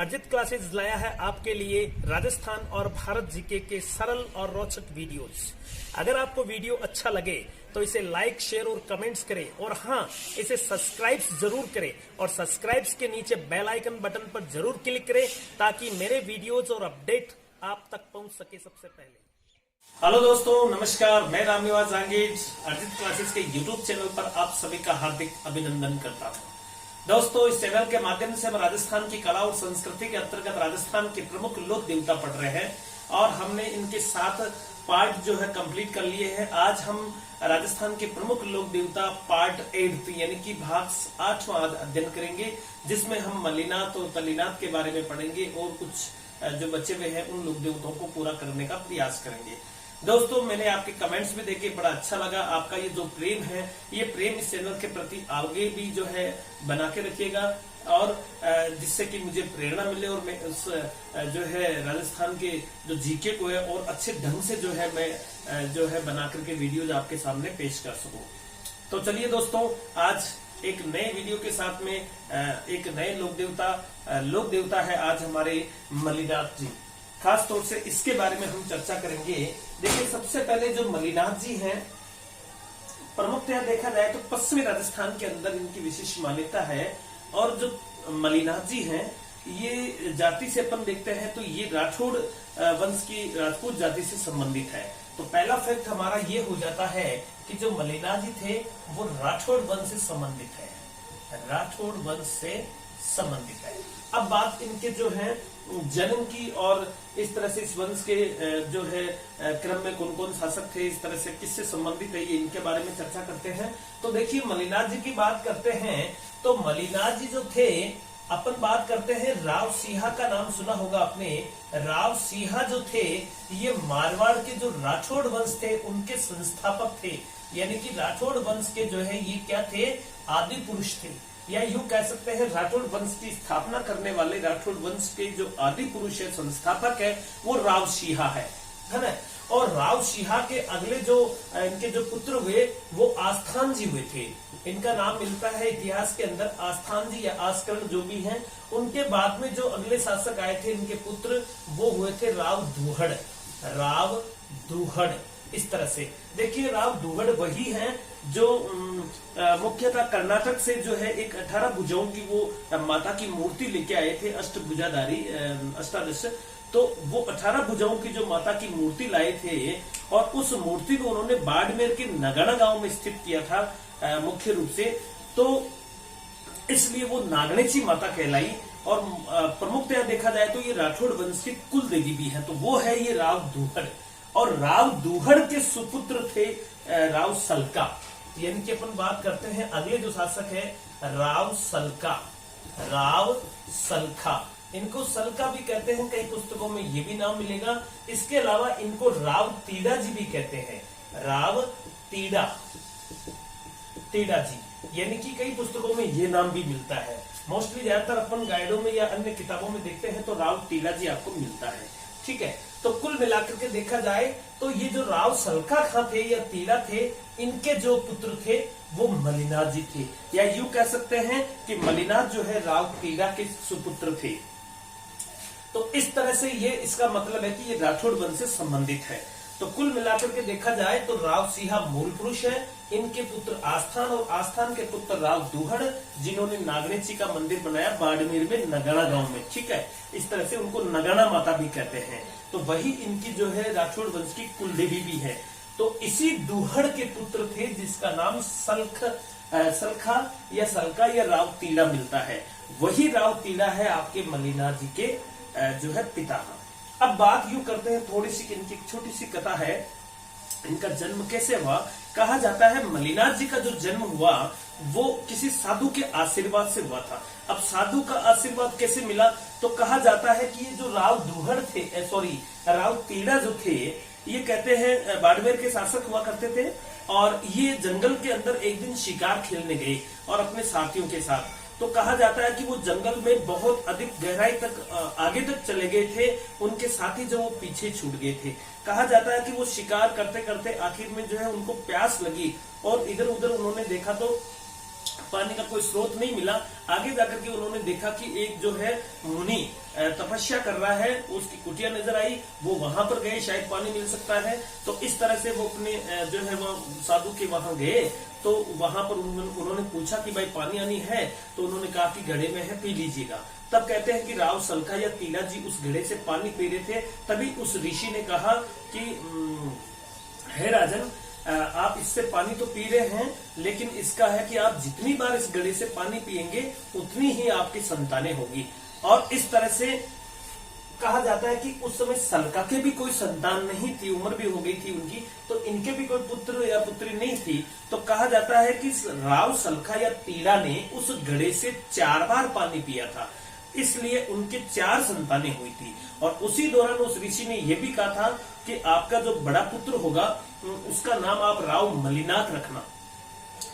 अर्जित क्लासेस लाया है आपके लिए राजस्थान और भारत जीके के सरल और रोचक वीडियोस। अगर आपको वीडियो अच्छा लगे तो इसे लाइक, शेयर और कमेंट्स करें और हाँ, इसे सब्सक्राइब जरूर करें और सब्सक्राइब के नीचे बेल आइकन बटन पर जरूर क्लिक करें ताकि मेरे वीडियोस और अपडेट आप तक पहुंच सके सबसे पहले। हेलो दोस्तों, नमस्कार। मैं रामनिवास जहांगीर अर्जित क्लासेस के यूट्यूब चैनल पर आप सभी का हार्दिक अभिनंदन करता हूं। दोस्तों, इस चैनल के माध्यम से हम राजस्थान की कला और संस्कृति के अंतर्गत राजस्थान के प्रमुख लोक देवता पढ़ रहे हैं और हमने इनके 7 पार्ट जो है कंप्लीट कर लिए हैं। आज हम राजस्थान के प्रमुख लोक देवता पार्ट 8 यानी कि भाग 8वां अध्ययन करेंगे, जिसमें हम मल्लीनाथ और तल्लीनाथ के बारे में पढ़ेंगे और कुछ जो बचे हुए हैं उन लोक देवताओं को पूरा करने का प्रयास करेंगे। दोस्तों, मैंने आपके कमेंट्स भी देखे, बड़ा अच्छा लगा। आपका ये जो प्रेम है, ये प्रेम इस चैनल के प्रति आगे भी जो है बना के रखिएगा और जिससे कि मुझे प्रेरणा मिले और मैं उस जो है राजस्थान के जो जीके को है और अच्छे ढंग से जो है मैं जो है बना करके वीडियोज आपके सामने पेश कर सकूं। तो चलिए दोस्तों, आज एक नए वीडियो के साथ में एक नए लोक देवता है आज हमारे मल्लीनाथ जी। खास तौर से इसके बारे में हम चर्चा करेंगे। देखिए, सबसे पहले जो मल्लीनाथ जी हैं, प्रमुखतया देखा जाए तो पश्चिमी राजस्थान के अंदर इनकी विशेष मान्यता है। और जो मल्लीनाथ जी हैं, ये जाति से अपन देखते हैं तो ये राठौड़ वंश की राजपूत जाति से संबंधित है। तो पहला फैक्ट हमारा ये हो जाता है कि जो मल्लीनाथ जी थे वो राठौड़ वंश से संबंधित है, राठौड़ वंश से संबंधित है। अब बात इनके जो है जन्म की और इस तरह से इस वंश के जो है क्रम में कौन कौन शासक थे, इस तरह से किससे संबंधित है, ये इनके बारे में चर्चा करते हैं। तो देखिए, मल्लीनाथ जी की बात करते हैं तो मल्लीनाथ जी जो थे, अपन बात करते हैं राव सिंहा का नाम सुना होगा आपने। राव सिंहा जो थे ये मारवाड़ के जो राठौड़ वंश थे उनके संस्थापक थे, यानी कि राठौड़ वंश के जो है ये क्या थे, आदि पुरुष थे, या यूं कह सकते हैं राठौड़ वंश की स्थापना करने वाले राठौड़ वंश के जो आदि पुरुष है, संस्थापक है, वो राव सिंहा है ना। और राव सिंहा के अगले जो इनके जो पुत्र हुए वो आस्थान जी हुए थे। इनका नाम मिलता है इतिहास के अंदर आस्थान जी या आस्करण जो भी हैं। उनके बाद में जो अगले शासक आए थे इनके पुत्र, वो हुए थे राव दूहड़, राव दूहड़। इस तरह से देखिए, राव दूहड़ वही हैं जो मुख्यतः कर्नाटक से जो है एक 18 भुजाओं की वो माता की मूर्ति लेके आए थे, अष्टभुजाधारी अष्टादश। तो वो 18 भुजाओं की जो माता की मूर्ति लाए थे और उस मूर्ति को उन्होंने बाड़मेर के नगाना गांव में स्थित किया था मुख्य रूप से। तो इसलिए वो नागणेची माता कहलाई और प्रमुखतया देखा जाए तो ये राठौड़ वंश की कुल देवी भी है। तो वो है ये राव दूहड़। और राव दूहड़ के सुपुत्र थे राव सलका, यानी कि अपन बात करते हैं अगले जो शासक है राव सलका, राव सलखा। इनको सलका भी कहते हैं, कई पुस्तकों में ये भी नाम मिलेगा। इसके अलावा इनको राव तीड़ा जी भी कहते हैं, राव तीड़ा, तीड़ा जी, यानी कि कई पुस्तकों में ये नाम भी मिलता है। मोस्टली ज्यादातर अपन गाइडों में या अन्य किताबों में देखते हैं तो राव तीड़ा जी आपको मिलता है। ठीक है, तो कुल मिलाकर के देखा जाए तो ये जो राव सलखा खां थे या तीड़ा थे, इनके जो पुत्र थे वो मल्लीनाथ जी थे, या यूं कह सकते हैं कि मल्लीनाथ जो है राव तीड़ा के सुपुत्र थे। तो इस तरह से ये इसका मतलब है कि ये राठौड़ वंश से संबंधित है। तो कुल मिलाकर के देखा जाए तो राव सिंहा मूल पुरुष है, इनके पुत्र आस्थान और आस्थान के पुत्र राव दूहड़, जिन्होंने नागणेची का मंदिर बनाया बाड़मेर में नगाना गांव में। ठीक है, इस तरह से उनको नगाना माता भी कहते हैं। तो वही इनकी जो है राठौड़ वंश की कुल देवी भी है। तो इसी दूहड़ के पुत्र थे जिसका नाम सलखा या सलका या राव तीड़ा मिलता है। वही राव तीड़ा है आपके मल्लीनाथ जी के जो है पिता। अब बात यूं करते हैं थोड़ी सी, इनकी छोटी सी कथा है, इनका जन्म कैसे हुआ। कहा जाता है मल्लीनाथ जी का जो जन्म हुआ वो किसी साधु के आशीर्वाद से हुआ था। अब साधु का आशीर्वाद कैसे मिला, तो कहा जाता है कि ये जो राव दूहड़ थे, राव तीड़ा जो थे, ये कहते हैं बाड़मेर के शासक हुआ करते थे और ये जंगल के अंदर एक दिन शिकार खेलने गए और अपने साथियों के साथ। तो कहा जाता है कि वो जंगल में बहुत अधिक गहराई तक आगे तक चले गए थे, उनके साथी जो वो पीछे छूट गए थे। कहा जाता है कि वो शिकार करते करते आखिर में जो है उनको प्यास लगी और इधर उधर उन्होंने देखा तो पानी का कोई स्रोत नहीं मिला। आगे जाकर के उन्होंने देखा कि एक जो है मुनि तपस्या कर रहा है, उसकी कुटिया नजर आई, वो वहां पर गए, शायद पानी मिल सकता है। तो इस तरह से वो अपने जो है वो साधु के वहां गए। तो वहां पर उन्होंने पूछा कि भाई पानी आनी है, तो उन्होंने कहा कि घड़े में है, पी लीजिएगा। तब कहते हैं कि राव सलखा या तीला जी उस घड़े से पानी पी रहे थे। तभी उस ऋषि ने कहा कि हे राजन, आप इससे पानी तो पी रहे हैं, लेकिन इसका है कि आप जितनी बार इस घड़े से पानी पिएंगे उतनी ही आपकी संतानें होगी। और इस तरह से कहा जाता है कि उस समय सलका के भी कोई संतान नहीं थी, उम्र भी हो गई थी उनकी, तो इनके भी कोई पुत्र या पुत्री नहीं थी। तो कहा जाता है कि राव सलखा या तीला ने उस घड़े से 4 बार पानी पिया था, इसलिए उनके 4 संतानें हुई थी। और उसी दौरान उस ऋषि ने यह भी कहा था कि आपका जो बड़ा पुत्र होगा उसका नाम आप राव मलिनाथ रखना,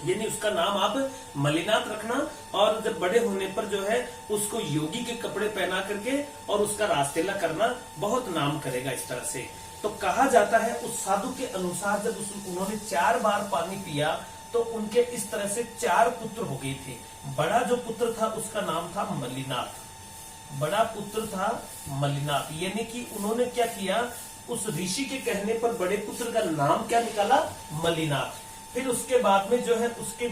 यानी उसका नाम आप मलिनाथ रखना। और जब बड़े होने पर जो है उसको योगी के कपड़े पहना करके और उसका रास्तेला करना, बहुत नाम करेगा इस तरह से। तो कहा जाता है उस साधु के अनुसार जब उन्होंने 4 बार पानी पिया तो उनके इस तरह से 4 पुत्र हो गए थे। बड़ा जो पुत्र था उसका नाम था मलिनाथ, बड़ा पुत्र था मलिनाथ, यानी कि उन्होंने क्या किया, उस ऋषि के कहने पर बड़े पुत्र का नाम क्या निकाला, मलिनाथ। फिर उसके बाद में जो है उसके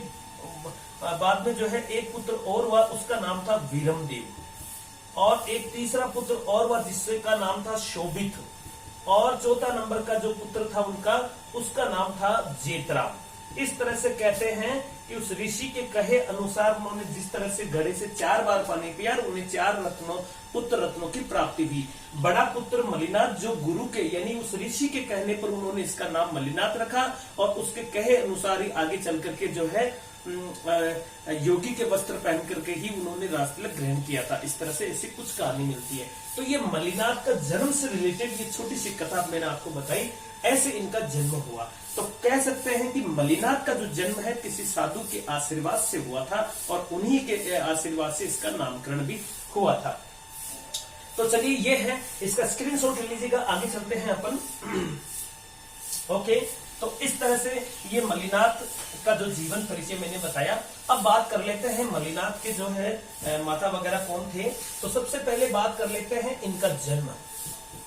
बाद में जो है एक पुत्र और हुआ, उसका नाम था वीरमदेव। और एक तीसरा पुत्र और हुआ जिससे का नाम था शोभित। और चौथा नंबर का जो पुत्र था उनका, उसका नाम था जेतराम। इस तरह से कहते हैं कि उस ऋषि के कहे अनुसार उन्होंने जिस तरह से घड़े से 4 बार पानी पिया, उन्हें 4 पुत्र रत्नों की प्राप्ति हुई। बड़ा पुत्र मलिनाथ जो गुरु के यानी उस ऋषि के कहने पर उन्होंने इसका नाम मलिनाथ रखा, और उसके कहे अनुसार ही आगे चल करके जो है योगी के वस्त्र पहन करके ही उन्होंने राजतिलक ग्रहण किया था। इस तरह से ऐसी कुछ कहानी मिलती है। तो ये मलिनाथ का जन्म से रिलेटेड ये छोटी सी कथा मैंने आपको बताई, ऐसे इनका जन्म हुआ। तो कह सकते हैं कि मलिनाथ का जो जन्म है किसी साधु के आशीर्वाद से हुआ था, और उन्हीं के आशीर्वाद से इसका नामकरण भी हुआ था। तो चलिए ये है, इसका स्क्रीनशॉट ले लीजिएगा, आगे चलते हैं अपन। ओके, तो इस तरह से ये मलिनाथ का जो जीवन परिचय मैंने बताया। अब बात कर लेते हैं मलिनाथ के जो है माता वगैरह कौन थे। तो सबसे पहले बात कर लेते हैं इनका जन्म।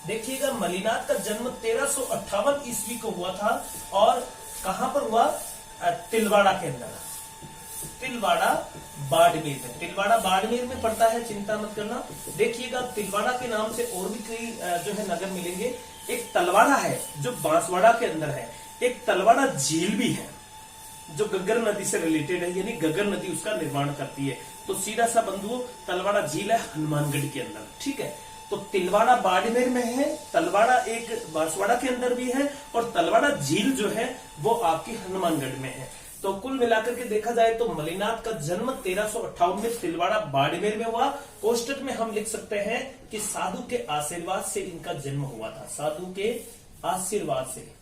देखिएगा, मलिनाथ का जन्म 1358 ईस्वी को हुआ था, और कहां पर हुआ, तिलवाड़ा के अंदर, तिलवाड़ा बाड़मेर में। तिलवाड़ा बाड़मेर में पड़ता है, चिंता मत करना। देखिएगा, तिलवाड़ा के नाम से और भी कई जो है नगर मिलेंगे। एक तलवाड़ा है जो बांसवाड़ा के अंदर है, एक तलवाड़ा झील भी है जो गग्गर नदी से रिलेटेड है, यानी गग्गर नदी उसका निर्माण करती है। तो सीधा सा बंधुओं, तलवाड़ा झील है हनुमानगढ़ के अंदर, ठीक है। तो तिलवाड़ा बाड़मेर में है, तलवाड़ा एक बांसवाड़ा के अंदर भी है, और तलवाड़ा झील जो है वो आपकी हनुमानगढ़ में है। तो कुल मिलाकर के देखा जाए तो मलिनाथ का जन्म 1358 में तिलवाड़ा बाड़मेर में हुआ। कोष्टक में हम लिख सकते हैं कि साधु के आशीर्वाद से इनका जन्म हुआ था, साधु के आशीर्वाद से।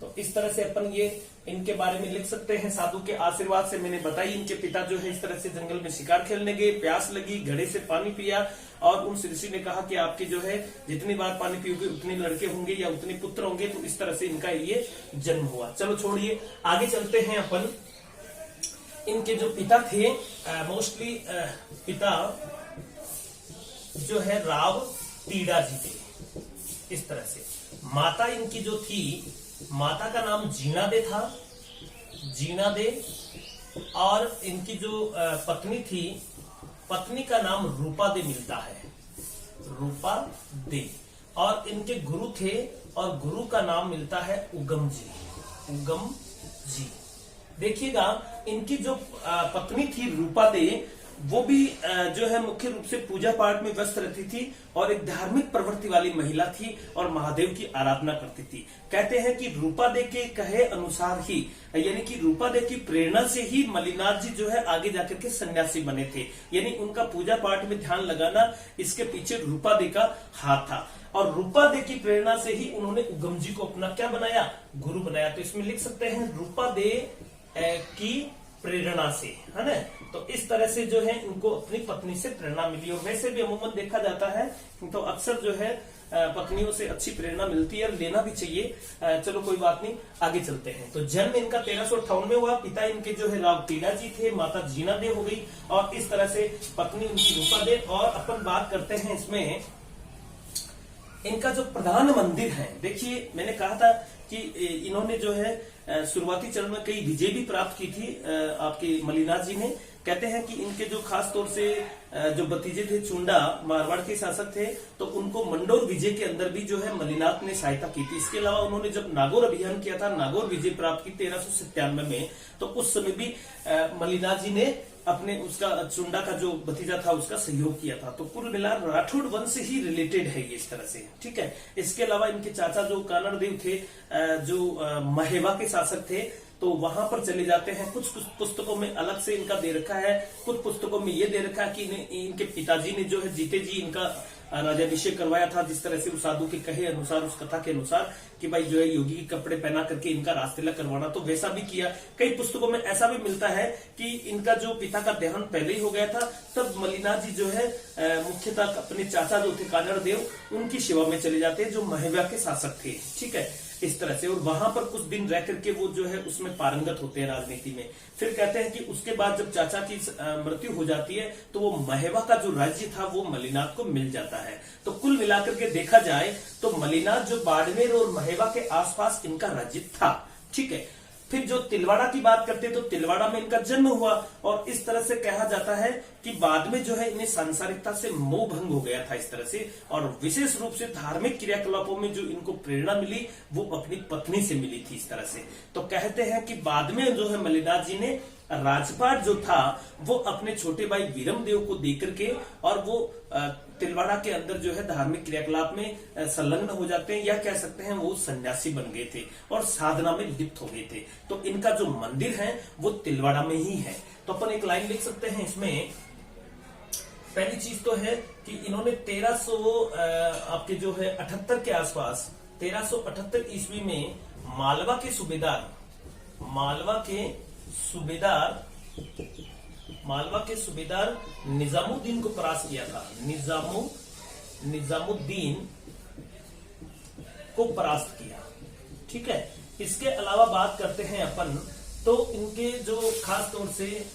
तो इस तरह से अपन ये इनके बारे में लिख सकते हैं, साधु के आशीर्वाद से। मैंने बताई इनके पिता जो है इस तरह से जंगल में शिकार खेलने गए, प्यास लगी, घड़े से पानी पिया, और उन ऋषि ने कहा कि आपके जो है जितनी बार पानी पियोगे उतने लड़के होंगे या उतने पुत्र होंगे। तो इस तरह से इनका ये जन्म हुआ। चलो छोड़िए, आगे चलते हैं अपन। इनके जो पिता थे, मोस्टली पिता जो है राव तीड़ा जी थे, इस तरह से। माता इनकी जो थी, माता का नाम जीना दे था, जीना दे। और इनकी जो पत्नी थी, पत्नी का नाम रूपा दे मिलता है, रूपा दे। और इनके गुरु थे, और गुरु का नाम मिलता है उगम जी, उगम जी। देखिएगा, इनकी जो पत्नी थी रूपा दे, वो भी जो है मुख्य रूप से पूजा पाठ में व्यस्त रहती थी, और एक धार्मिक प्रवृत्ति वाली महिला थी, और महादेव की आराधना करती थी। कहते हैं कि रूपा दे के कहे अनुसार ही, यानी कि रूपा दे की प्रेरणा से ही मलिनाथ जी जो है आगे जाकर के सन्यासी बने थे। यानी उनका पूजा पाठ में ध्यान लगाना, इसके पीछे रूपा दे का हाथ था। और रूपा दे की प्रेरणा से ही उन्होंने उगम जी को अपना क्या बनाया, गुरु बनाया। तो इसमें लिख सकते हैं रूपा दे की प्रेरणा से, है ना। तो इस तरह से जो है इनको अपनी पत्नी से प्रेरणा मिली। और वैसे भी अमूमन देखा जाता है तो अक्सर जो है पत्नियों से अच्छी प्रेरणा मिलती है और लेना भी चाहिए। चलो कोई बात नहीं, आगे चलते हैं। तो जन्म इनका 1358 में हुआ। पिता इनके जो है राव पीड़ा जी थे, माता जीना दे हो गई और इस तरह से पत्नी उनकी रूपा दे। और अपन बात करते हैं इसमें इनका जो प्रधान मंदिर है। देखिए मैंने कहा था कि इन्होंने जो है शुरुआती चरण में कई विजय भी प्राप्त की थी आपके मलिनाथ जी ने। कहते हैं कि इनके जो खास तौर से जो भतीजे थे चुंडा मारवाड़ के शासक थे, तो उनको मंडोर विजय के अंदर भी जो है मलिनाथ ने सहायता की थी। इसके अलावा उन्होंने जब नागौर अभियान किया था, नागौर विजय प्राप्त की 1397 में, तो उस समय भी मलिनाथ जी ने अपने उसका चुंडा का जो भतीजा था उसका सहयोग किया था। तो कुल मिलाकर राठौड़ वंश से ही रिलेटेड है ये इस तरह से, ठीक है। इसके अलावा इनके चाचा जो कानड़ देव थे, जो महेवा के शासक थे, तो वहां पर चले जाते हैं। कुछ पुस्तकों में अलग से इनका दे रखा है, कुछ पुस्तकों में ये दे रखा है कि इनके पिताजी ने जो है जीते जी इनका राज्याभिषेक करवाया था। जिस तरह से उस साधु के कहे अनुसार, उस कथा के अनुसार कि भाई जो है योगी के कपड़े पहना करके इनका राज तिलक करवाना, तो वैसा भी किया। कई पुस्तकों में ऐसा भी मिलता है कि इनका जो पिता का देहांत पहले ही हो गया था, तब मलिनाथ जी जो है मुख्यतः अपने चाचा जो थे कानड़ देव, उनकी सेवा में चले जाते हैं, जो महेवा के शासक थे, ठीक है, इस तरह से। और वहां पर कुछ दिन रह करके वो जो है उसमें पारंगत होते हैं राजनीति में। फिर कहते हैं कि उसके बाद जब चाचा की मृत्यु हो जाती है, तो वो महेवा का जो राज्य था वो मलिनाथ को मिल जाता है। तो कुल मिलाकर के देखा जाए तो मलिनाथ जो बाड़मेर और महेवा के आसपास इनका राज्य था, ठीक है। फिर जो तिलवाड़ा की बात करते हैं, तो तिलवाड़ा में इनका जन्म हुआ और इस तरह से कहा जाता है कि बाद में जो है इन्हें सांसारिकता से मोह भंग हो गया था इस तरह से। और विशेष रूप से धार्मिक क्रियाकलापों में जो इनको प्रेरणा मिली वो अपनी पत्नी से मिली थी इस तरह से। तो कहते हैं कि बाद में जो है मलिनाथ जी ने राजपाट जो था वो अपने छोटे भाई वीरमदेव को देकर के, और वो तिलवाड़ा के अंदर जो है धार्मिक क्रियाकलाप में संलग्न हो जाते हैं, या कह सकते हैं वो सन्यासी बन गए थे और साधना में लिप्त हो गए थे। तो इनका जो मंदिर है वो तिलवाड़ा में ही है। तो अपन एक लाइन लिख सकते हैं इसमें। पहली चीज तो है कि इन्होंने 1300 आपके जो है 78 के आसपास 1378 ईस्वी में मालवा के सुबेदार निजामुद्दीन को परास्त किया था। निजामुद्दीन को परास्त किया, ठीक है। इसके अलावा बात करते हैं अपन, तो इनके जो खास तौर से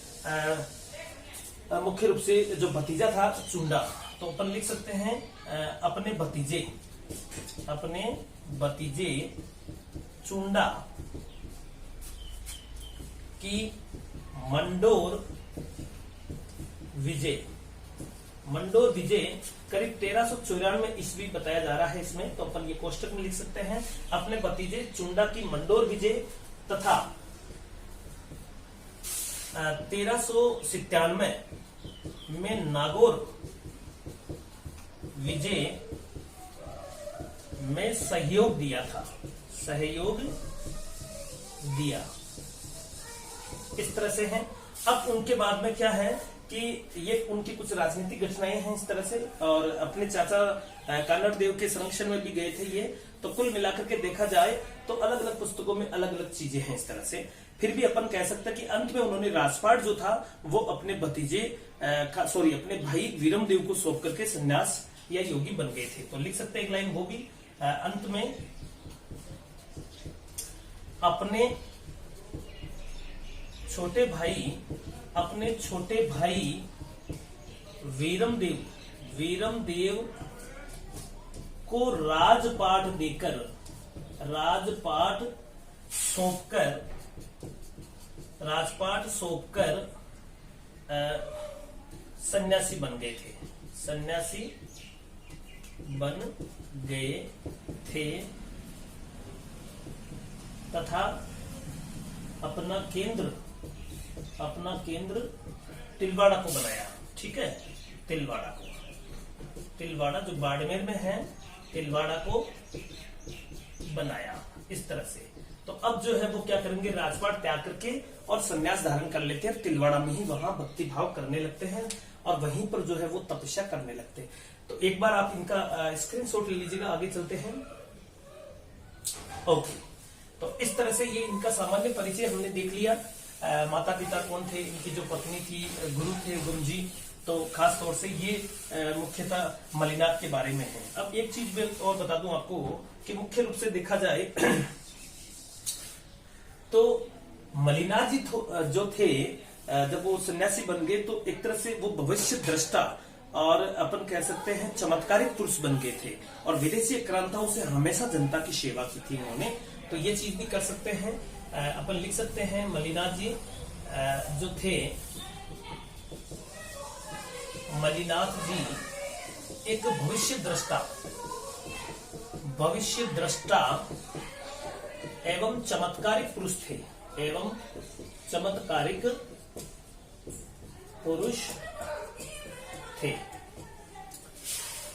मुख्य रूप से जो भतीजा था चुंडा, तो अपन लिख सकते हैं अपने भतीजे चुंडा की मंडोर विजय करीब 1394 ईस्वी बताया जा रहा है इसमें। तो अपन ये कोष्टक में लिख सकते हैं अपने भतीजे चुंडा की मंडोर विजय तथा 1397 में नागौर विजय में सहयोग दिया इस तरह से है। अब उनके बाद में क्या है कि ये उनकी कुछ राजनीतिक घटनाएं हैं इस तरह से, और अपने चाचा कानड़ देव के संरक्षण में भी गए थे ये। तो कुल मिलाकर के देखा जाए तो अलग अलग पुस्तकों में अलग अलग चीजें हैं इस तरह से। फिर भी अपन कह सकते हैं कि अंत में उन्होंने राजपाट जो था वो अपने अपने भाई वीरमदेव को सौंप करके सन्यास या योगी बन गए थे। तो लिख सकते हैं एक लाइन वो भी, अंत में अपने छोटे भाई वीरमदेव को राजपाट सौंपकर सन्यासी बन गए थे तथा अपना केंद्र तिलवाड़ा को बनाया, ठीक है। तिलवाड़ा जो बाड़मेर में है, तिलवाड़ा को बनाया इस तरह से। तो अब जो है वो क्या करेंगे, राजपाट त्याग करके और संन्यास धारण कर लेते हैं, तिलवाड़ा में ही वहां भक्ति भाव करने लगते हैं और वहीं पर जो है वो तपस्या करने लगते हैं। तो एक बार आप इनका स्क्रीनशॉट ले लीजिएगा, आगे चलते हैं। ओके, तो इस तरह से ये इनका सामान्य परिचय हमने देख लिया। माता पिता कौन थे, इनकी जो पत्नी थी गुरु थे गुरुजी, तो खास तौर से ये मुख्यतः मलिनाथ के बारे में है। अब एक चीज मैं और बता दूं आपको कि मुख्य रूप से देखा जाए तो मलिनाथ जी जो थे, जब वो सन्यासी बन गए तो एक तरह से वो भविष्य दृष्टा और अपन कह सकते हैं चमत्कारिक पुरुष बन गए थे, और विदेशी आक्रांताओं से हमेशा जनता की सेवा की थी उन्होंने। तो ये चीज भी कर सकते हैं, अपन लिख सकते हैं मलिनाथ जी जो थे, मलिनाथ जी एक भविष्य दृष्टा एवं चमत्कारिक पुरुष थे, एवं चमत्कारिक पुरुष थे।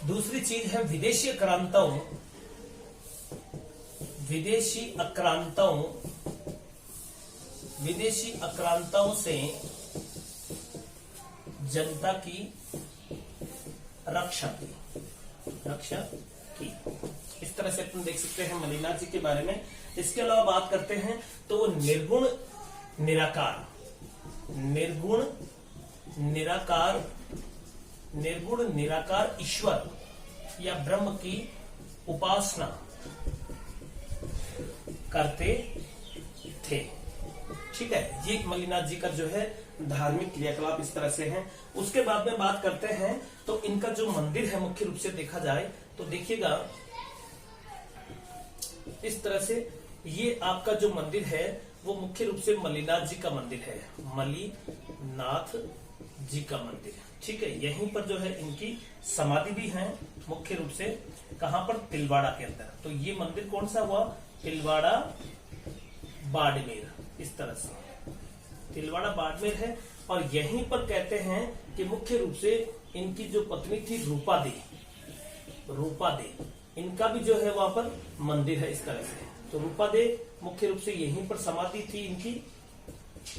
दूसरी चीज है विदेशी आक्रांताओं से जनता की रक्षा की। इस तरह से अपन देख सकते हैं मलिनाथ जी के बारे में। इसके अलावा बात करते हैं तो वो निर्गुण निराकार ईश्वर या ब्रह्म की उपासना करते थे। ठीक है, ये मलिनाथ जी का जो है धार्मिक क्रियाकलाप इस तरह से हैं। उसके बाद में बात करते हैं तो इनका जो मंदिर है मुख्य रूप से देखा जाए तो देखिएगा इस तरह से ये आपका जो मंदिर है वो मुख्य रूप से मलिनाथ जी का मंदिर है, मलिनाथ जी का मंदिर। ठीक है, यहीं पर जो है इनकी समाधि भी है मुख्य रूप से, कहां पर, तिलवाड़ा के अंदर। तो ये मंदिर कौन सा हुआ, तिलवाड़ा बाड़मेर, इस तरह से तिलवाड़ा बाड़मेर है। और यहीं पर कहते हैं कि मुख्य रूप से इनकी जो पत्नी थी रूपा दे, इनका भी जो है वहां पर मंदिर है इस तरह से। तो रूपा दे मुख्य रूप से यहीं पर समाधि थी इनकी।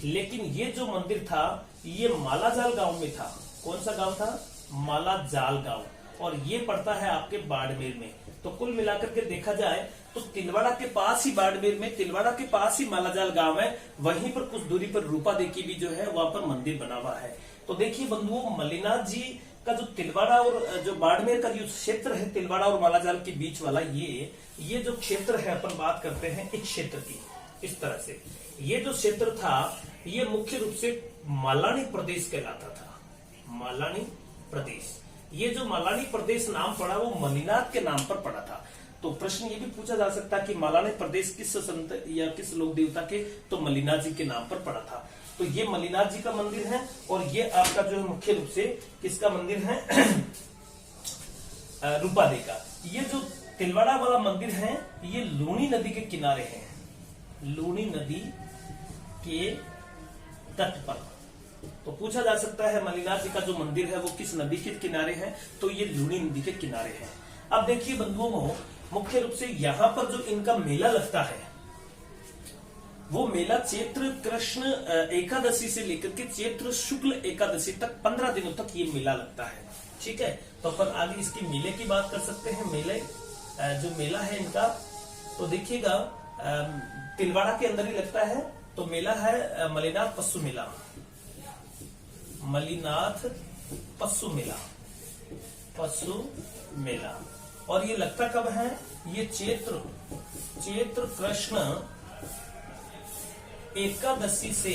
लेकिन ये जो मंदिर था ये मालाजाल गांव में था। कौन सा गांव था, मालाजाल गांव, और ये पड़ता है आपके बाड़मेर में। तो कुल मिलाकर के देखा जाए तो तिलवाड़ा के पास ही बाड़मेर में, तिलवाड़ा के पास ही मालाजाल गांव है, वहीं पर कुछ दूरी पर रूपा दे की भी जो है वहां पर मंदिर बना हुआ है। तो देखिए बंधुओं, मलिनाथ जी का जो तिलवाड़ा और जो बाड़मेर का जो क्षेत्र है, तिलवाड़ा और मालाजाल के बीच वाला ये जो क्षेत्र है, अपन बात करते हैं एक क्षेत्र की। इस तरह से ये जो क्षेत्र था ये मुख्य रूप से मालानी प्रदेश कहलाता था, मालानी प्रदेश। ये जो मालानी प्रदेश नाम पड़ा वो मलिनाथ के नाम पर पड़ा था। तो प्रश्न ये भी पूछा जा सकता है कि मालानी प्रदेश किस संत या किस लोक देवता के, तो मलिनाथ जी के नाम पर पड़ा था। तो ये मलिनाथ जी का मंदिर है, और ये आपका जो है मुख्य रूप से किसका मंदिर है रूपा दे का। ये जो तिलवाड़ा वाला मंदिर है ये लूनी नदी के किनारे है, लूनी नदी के तट पर। तो पूछा जा सकता है मलिनाथ जी का जो मंदिर है वो किस नदी के किनारे है, तो ये लूनी नदी के किनारे है। अब देखिए बंधुओं, मुख्य रूप से यहाँ पर जो इनका मेला लगता है वो मेला चैत्र कृष्ण एकादशी से लेकर के चैत्र शुक्ल एकादशी तक 15 दिनों तक ये मेला लगता है। ठीक है, तो अपन आगे इसकी मेले की बात कर सकते हैं। मेले जो मेला है इनका, तो देखिएगा तिलवाड़ा के अंदर ही लगता है। तो मेला है मलिनाथ पशु मेला, मलिनाथ पशु मेला। और ये लगता कब है, ये चैत्र कृष्ण एकादशी से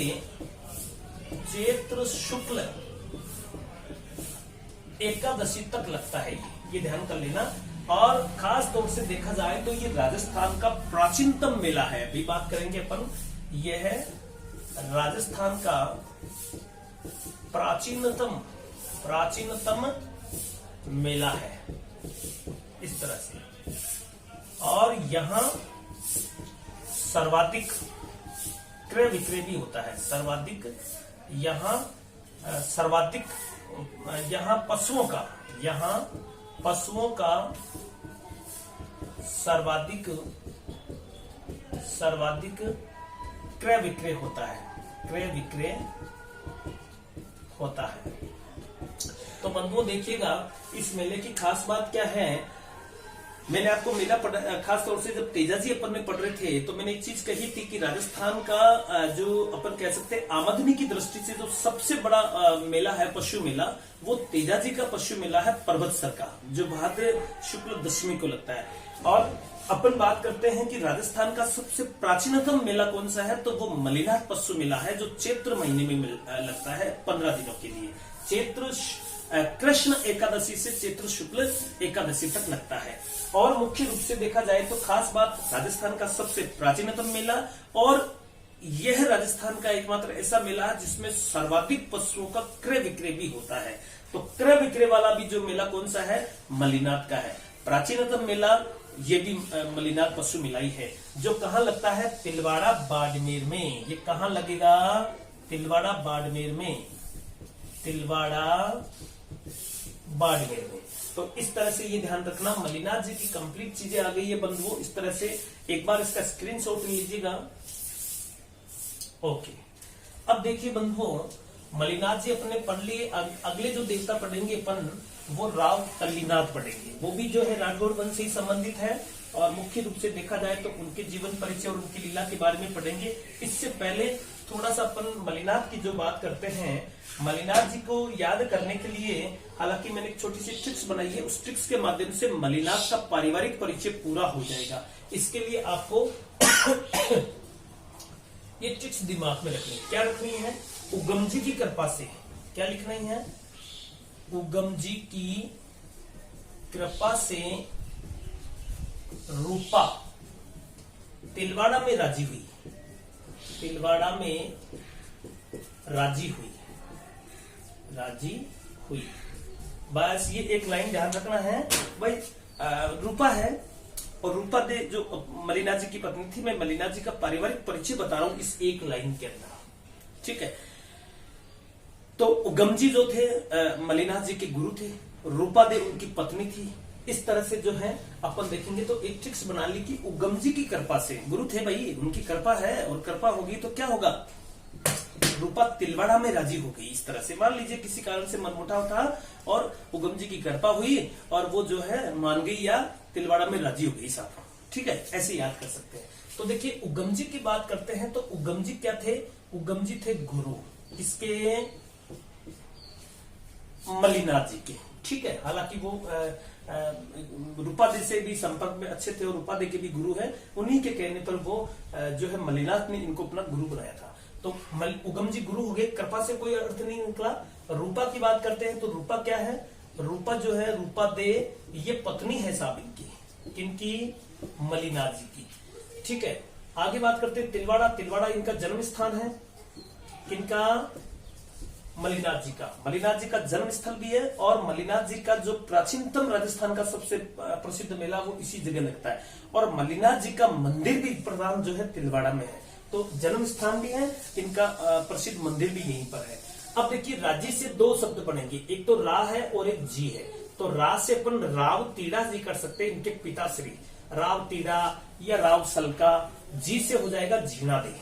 चैत्र शुक्ल एकादशी तक लगता है। ये ध्यान कर लेना। और खास तौर से देखा जाए तो ये राजस्थान का प्राचीनतम मेला है। अभी बात करेंगे अपन, ये है राजस्थान का प्राचीनतम मेला है इस तरह से। और यहाँ सर्वाधिक क्रय विक्रय भी होता है, सर्वाधिक यहाँ पशुओं का सर्वाधिक क्रय विक्रय होता है। तो बंधुओं देखिएगा, इस मेले की खास बात क्या है मैंने आपको मेला खास तौर से जब तेजाजी अपन में पढ़ रहे थे तो मैंने एक चीज कही थी कि राजस्थान का जो अपन कह सकते हैं आमदनी की दृष्टि से जो सबसे बड़ा मेला है पशु मेला, वो तेजाजी का पशु मेला है पर्वतसर का, जो भाद्र शुक्ल दशमी को लगता है। और अपन बात करते हैं कि राजस्थान का सबसे प्राचीनतम मेला कौन सा है, तो वो मलिनाथ पशु मेला है, जो चैत्र महीने में लगता है 15 दिनों के लिए। चैत्र कृष्ण एकादशी से चैत्र शुक्ल एकादशी तक लगता है। और मुख्य रूप से देखा जाए तो खास बात, राजस्थान का सबसे प्राचीनतम मेला, और यह राजस्थान का एकमात्र ऐसा मेला है जिसमें सर्वाधिक पशुओं का क्रय विक्रय भी होता है। तो क्रय विक्रय वाला भी जो मेला कौन सा है, मलिनाथ का है। प्राचीनतम मेला ये भी मलिनाथ पशु मेला ही है, जो कहाँ लगता है, तिलवाड़ा बाड़मेर में। ये कहाँ लगेगा, तिलवाड़ा बाड़मेर में, तिलवाड़ा बाड़मेर में। तो इस तरह से ये ध्यान रखना, मलिनाथ जी की कंप्लीट चीजें आ गई है बंधुओं। इस तरह से एक बार इसका स्क्रीनशॉट लीजिएगा। ओके, अब देखिए बंधुओं, मलिनाथ जी अपने पढ़ लिए। अगले जो देवता पढ़ेंगे अपन, वो राव तल्लीनाथ पढ़ेंगे। वो भी जो है राठौड़ वंश से ही संबंधित है, और मुख्य रूप से देखा जाए तो उनके जीवन परिचय और उनकी लीला के बारे में पढ़ेंगे। इससे पहले थोड़ा सा अपन मलिनाथ की जो बात करते हैं, मलिनाथ जी को याद करने के लिए हालांकि मैंने एक छोटी सी ट्रिक्स बनाई है, उस ट्रिक्स के माध्यम से मलिनाथ का पारिवारिक परिचय पूरा हो जाएगा। इसके लिए आपको ये ट्रिक्स दिमाग में रखनी है। क्या रखनी है, उगम जी की कृपा से, क्या लिखना है, उगम जी की कृपा से रूपा तिलवाड़ा में राजी हुई, तिलवाड़ा में राजी हुई, राजी हुई। बस ये एक लाइन ध्यान रखना है भाई। रूपा है, और रूपा दे जो मलिनाथ जी की पत्नी थी। मैं मलिनाथ जी का पारिवारिक परिचय बता रहा हूं इस एक लाइन के अंदर, ठीक है। तो उगम जी जो थे मलिनाथ जी के गुरु थे, रूपा दे उनकी पत्नी थी। इस तरह से जो है अपन देखेंगे तो एक ट्रिक्स बना ली कि उगम जी की कृपा से, गुरु थे भाई, उनकी कृपा है, और कृपा होगी तो क्या होगा, रूपा तिलवाड़ा में राजी हो गई। इस तरह से मान लीजिए किसी कारण से मनमुटाव था और उगम जी की कृपा हुई और वो जो है मान गई या तिलवाड़ा में राजी हो गई साथ, ठीक है, ऐसे याद कर सकते हैं। तो देखिए उगम जी की बात करते हैं तो उगम जी क्या थे, उगम जी थे गुरु किसके, मलिनाथ जी के, ठीक है। हालांकि वो रूपादे से भी संपर्क में अच्छे थे और रूपादे के भी गुरु हैं। उन्हीं के कहने पर वो जो है मलिनाथ ने इनको अपना गुरु बनाया था। तो उगम जी गुरु हो गए, कृपा से कोई अर्थ नहीं निकला। रूपा की बात करते हैं तो रूपा क्या है, रूपा जो है रूपा दे ये पत्नी है साहब इनकी, किनकी, मलिनाथ जी की, ठीक है। आगे बात करते हैं तिलवाड़ा, तिलवाड़ा इनका जन्म स्थान है, किनका, मलिनाथ जी का। मलिनाथ जी का जन्म स्थल भी है, और मलिनाथ जी का जो प्राचीनतम राजस्थान का सबसे प्रसिद्ध मेला वो इसी जगह लगता है। और मलिनाथ जी का मंदिर भी प्रधान जो है तिलवाड़ा में है। तो जन्म स्थान भी है इनका, प्रसिद्ध मंदिर भी यहीं पर है। अब देखिए राज्य से दो शब्द बनेंगे, एक तो रा है और एक जी है। तो रा से अपन राव तीड़ा जी कर सकते हैं, इनके पिताश्री राव तीड़ा या राव सलका। जी से हो जाएगा जीणा दे,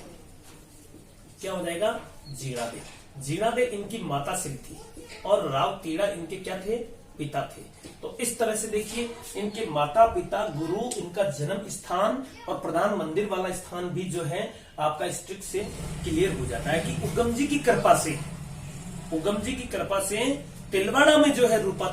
क्या हो जाएगा, जीणा दे। जीणा दे इनकी माता श्री थी और राव तीड़ा इनके क्या थे, पिता थे। तो इस तरह से देखिए इनके माता पिता, गुरु, इनका जन्म स्थान और प्रधान मंदिर वाला स्थान भी जो है आपका इस ट्रिक से क्लियर हो जाता है कि उगम जी की कृपा से, उगम जी की कृपा से तिलवाड़ा में जो है रूपा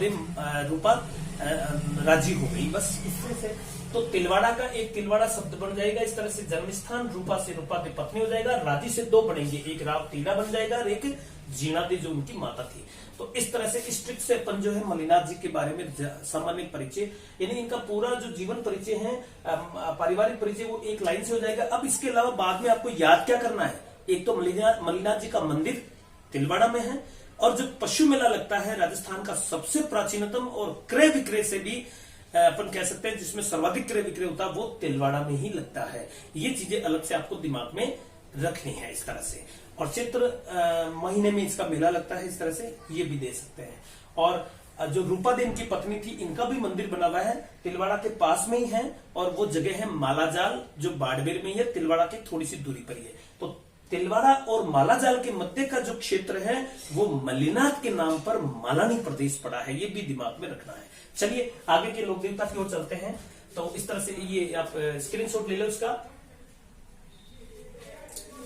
राजी हो गई। बस इससे से तो तिलवाड़ा का एक तिलवाड़ा शब्द बन जाएगा। इस तरह से जन्म स्थान, रूपा से रूपा की पत्नी हो जाएगा। राजी से दो बनेंगे, एक राव तीड़ा बन जाएगा और एक जीणा दे जो उनकी माता थी। तो इस तरह से इस ट्रिक से अपन जो है मलिनाथ जी के बारे में सामान्य परिचय, यानी इनका पूरा जो जीवन परिचय है, पारिवारिक परिचय, वो एक लाइन से हो जाएगा। अब इसके अलावा बाद में आपको याद क्या करना है, एक तो मलिनाथ जी का मंदिर तिलवाड़ा में है, और जो पशु मेला लगता है राजस्थान का सबसे प्राचीनतम और क्रय विक्रय से भी अपन कह सकते हैं जिसमें सर्वाधिक क्रय विक्रय होता है, वो तिलवाड़ा में ही लगता है। ये चीजें अलग से आपको दिमाग में रखनी है इस तरह से। और चैत्र महीने में इसका मेला लगता है, इस तरह से ये भी दे सकते हैं। और जो रूपा दे इनकी पत्नी थी, इनका भी मंदिर बना हुआ है, तिलवाड़ा के पास में ही है, और वो जगह है मालाजाल जो बाड़मेर में ही है, तिलवाड़ा की थोड़ी सी दूरी पर ही है। तो तिलवाड़ा और मालाजाल के मध्य का जो क्षेत्र है वो मलिनाथ के नाम पर मालानी प्रदेश पड़ा है, ये भी दिमाग में रखना है। चलिए आगे के लोक देवता की ओर चलते हैं। तो इस तरह से ये आप स्क्रीनशॉट ले लो उसका।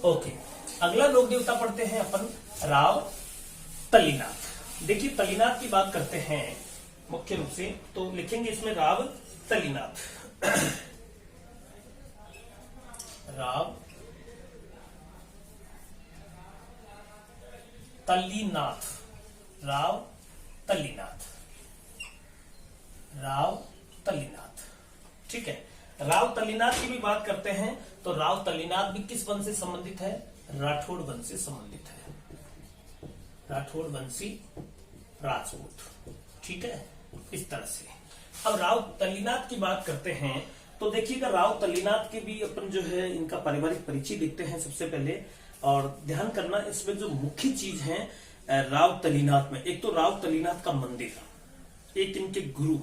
ओके, अगला लोक देवता पढ़ते हैं अपन राव तल्लीनाथ। देखिए तल्लीनाथ की बात करते हैं मुख्य रूप से, तो लिखेंगे इसमें राव तल्लीनाथ। राव तल्लीनाथ, राव तल्लीनाथ, राव तल्लीनाथ। ठीक है, राव तल्लीनाथ की भी बात करते हैं तो राव तल्लीनाथ भी किस वंश से संबंधित है? राठौड़ वंश से संबंधित है, राठौड़ वंशी राजपूत। ठीक है, इस तरह से। अब राव तल्लीनाथ की बात करते हैं तो देखिएगा राव तल्लीनाथ के भी अपन जो है इनका पारिवारिक परिचय देखते हैं सबसे पहले। और ध्यान करना इसमें जो मुख्य चीज है राव तल्लीनाथ में, एक तो राव तल्लीनाथ का मंदिर, एक इनके गुरु,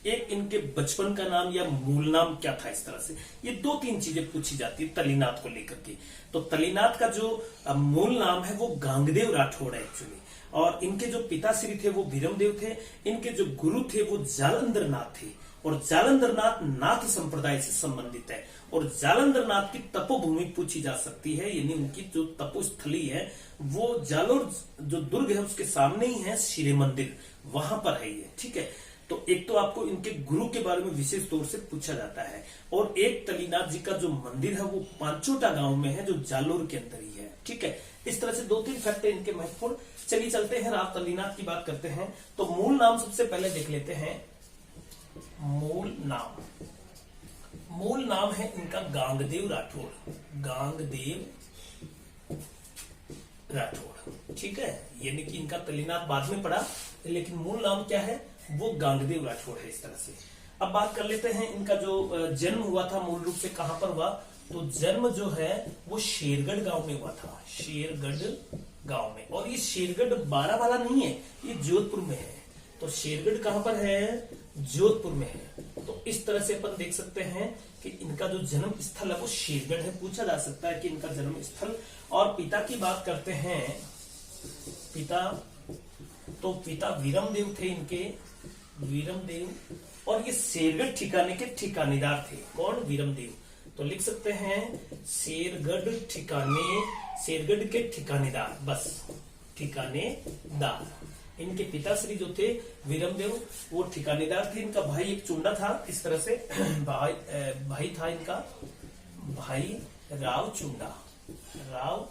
एक इनके बचपन का नाम या मूल नाम क्या था, इस तरह से ये 2-3 चीजें पूछी जाती है तल्लीनाथ को लेकर के। तो तल्लीनाथ का जो मूल नाम है वो गांगदेव राठौड़ है एक्चुअली, और इनके जो पिताश्री थे वो वीरमदेव थे, इनके जो गुरु थे वो जालंधर नाथ थे, और जालंधर नाथ नाथ संप्रदाय से संबंधित है। और जालंधर नाथ की तपोभूमि पूछी जा सकती है, यानी उनकी जो तपोस्थली है वो जालोर जो दुर्ग है उसके सामने ही है, शिरे मंदिर वहां पर है ये। ठीक है, तो एक तो आपको इनके गुरु के बारे में विशेष तौर से पूछा जाता है, और एक तल्लीनाथ जी का जो मंदिर है वो पांचोटा गांव में है जो जालोर के अंदर ही है। ठीक है, इस तरह से 2-3 फैक्ट है इनके महत्वपूर्ण। चलिए चलते हैं राव तल्लीनाथ की बात करते हैं। तो मूल नाम सबसे पहले देख लेते हैं। मूल नाम, मूल नाम है इनका गांगदेव राठौड़, गांगदेव राठौड़। ठीक है, यानी कि इनका तल्लीनाथ बाद में पड़ा, लेकिन मूल नाम क्या है? वो गांगदेव राठौड़ है। इस तरह से अब बात कर लेते हैं इनका जो जन्म हुआ था मूल रूप से कहां पर हुआ, तो जन्म जो है वो शेरगढ़ गांव में हुआ था, शेरगढ़ गांव में। और ये शेरगढ़ बारावाला नहीं है, ये जोधपुर में है। तो शेरगढ़ कहां पर है? जोधपुर में है। तो इस तरह से अपन देख सकते हैं कि इनका जो जन्म स्थल है वो शेरगढ़ है। पूछा जा सकता है कि इनका जन्म स्थल। और पिता की बात करते हैं, पिता तो पिता वीरमदेव थे इनके, वीरमदेव, और ये शेरगढ़ ठिकाने के ठिकानेदार थे। कौन? वीरमदेव। तो लिख सकते हैं शेरगढ़ ठिकाने, शेरगढ़ के ठिकानेदार, बस ठिकानेदार। इनके पिताश्री जो थे वीरमदेव वो ठिकानेदार थे। इनका भाई एक चुंडा था, इस तरह से भाई था इनका, भाई राव चुंडा, राव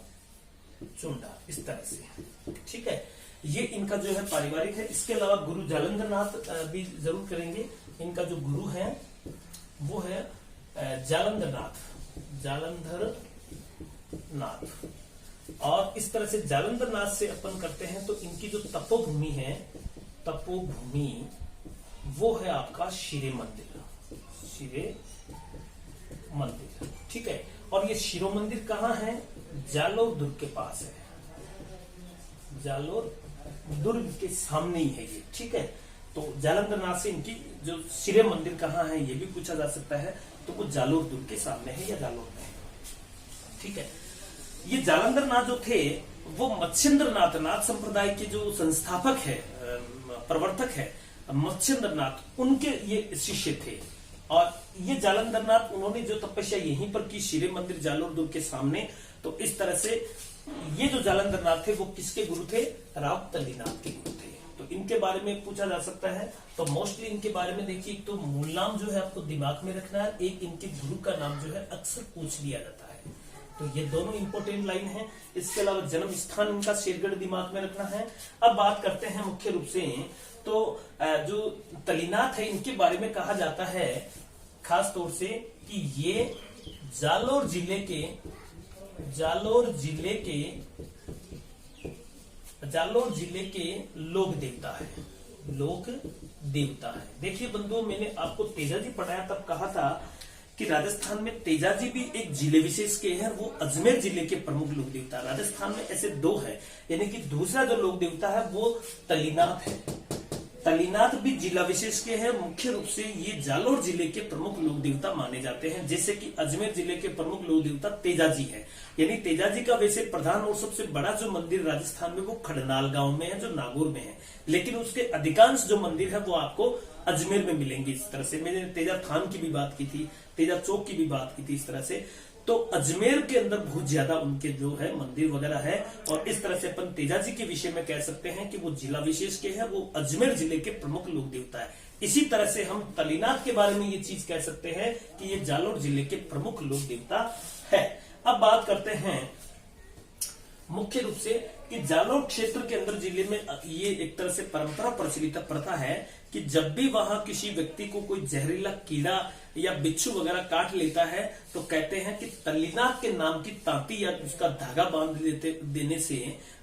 चुंडा, इस तरह से। ठीक है, ये इनका जो है पारिवारिक है। इसके अलावा गुरु जालंधर नाथ भी जरूर करेंगे। इनका जो गुरु है वो है जालंधर नाथ, जालंधर नाथ। और इस तरह से जालंधर नाथ से अपन करते हैं तो इनकी जो तपोभूमि है, तपोभूमि वो है आपका शिरे मंदिर, शिरे मंदिर। ठीक है, और ये शिरो मंदिर कहाँ है? जालोर दुर्ग के पास है, जालोर दुर्ग के सामने ही है ये। ठीक है, तो जालंधर नाथ से इनकी जो शिरे मंदिर कहाँ है ये भी पूछा जा सकता है, तो वो जालोर दुर्ग के सामने है या जालोर में है। ठीक है, ये जालंधर नाथ जो थे वो मत्स्येंद्र नाथ, नाथ संप्रदाय के जो संस्थापक है, प्रवर्तक है मत्स्येंद्र नाथ, उनके ये शिष्य थे। और ये जालंधर नाथ उन्होंने जो तपस्या यहीं पर की, शिरे मंदिर जालोर दुर्ग के सामने। तो इस तरह से ये जो जालंधर नाथ थे वो किसके गुरु थे? राव तल्लीनाथ के गुरु थे। तो इनके बारे में पूछा जा सकता है। तो मोस्टली इनके बारे में देखिए, एक तो मूल नाम जो है आपको दिमाग में रखना है, एक इनके गुरु का नाम जो है अक्सर पूछ लिया जाता है। तो ये दोनों इंपॉर्टेंट लाइन है। इसके अलावा जन्म स्थान इनका शेरगढ़ दिमाग में रखना है। अब बात करते हैं मुख्य रूप से, तो जो तल्लीनाथ है इनके बारे में कहा जाता है खास तौर से कि ये जालोर जिले के लोक देवता है, लोक देवता है। देखिए बंधुओं, मैंने आपको तेजाजी पढ़ाया तब कहा था कि राजस्थान में तेजाजी भी एक जिले विशेष के हैं, वो अजमेर जिले के प्रमुख लोक देवता। राजस्थान में ऐसे 2 है, यानी कि दूसरा जो लोक देवता है वो तल्लीनाथ है, तलीनाथ भी जिला विशेष के हैं। मुख्य रूप से ये जालोर जिले के प्रमुख लोक देवता माने जाते हैं, जैसे कि अजमेर जिले के प्रमुख लोक देवता तेजाजी है। यानी तेजाजी का वैसे प्रधान और सबसे बड़ा जो मंदिर राजस्थान में वो खड़नाल गांव में है, जो नागौर में है, लेकिन उसके अधिकांश जो मंदिर है वो आपको अजमेर में मिलेंगे। इस तरह से मैंने तेजा थान की भी बात की थी, तेजा चौक की भी बात की थी। इस तरह से तो अजमेर के अंदर बहुत ज्यादा उनके जो है मंदिर वगैरह है, और इस तरह से अपन तेजाजी के विषय में कह सकते हैं कि वो जिला विशेष के हैं, वो अजमेर जिले के प्रमुख लोक देवता है। इसी तरह से हम तलीनाथ के बारे में ये चीज कह सकते हैं कि ये जालोर जिले के प्रमुख लोक देवता है। अब बात करते हैं मुख्य रूप से कि जालोर क्षेत्र के अंदर जिले में ये एक तरह से परंपरा प्रचलित प्रथा है कि जब भी वहां किसी व्यक्ति को कोई जहरीला कीड़ा या बिच्छू वगैरह काट लेता है तो कहते हैं कि तलीनाथ के नाम की तांती या उसका धागा बांध देने से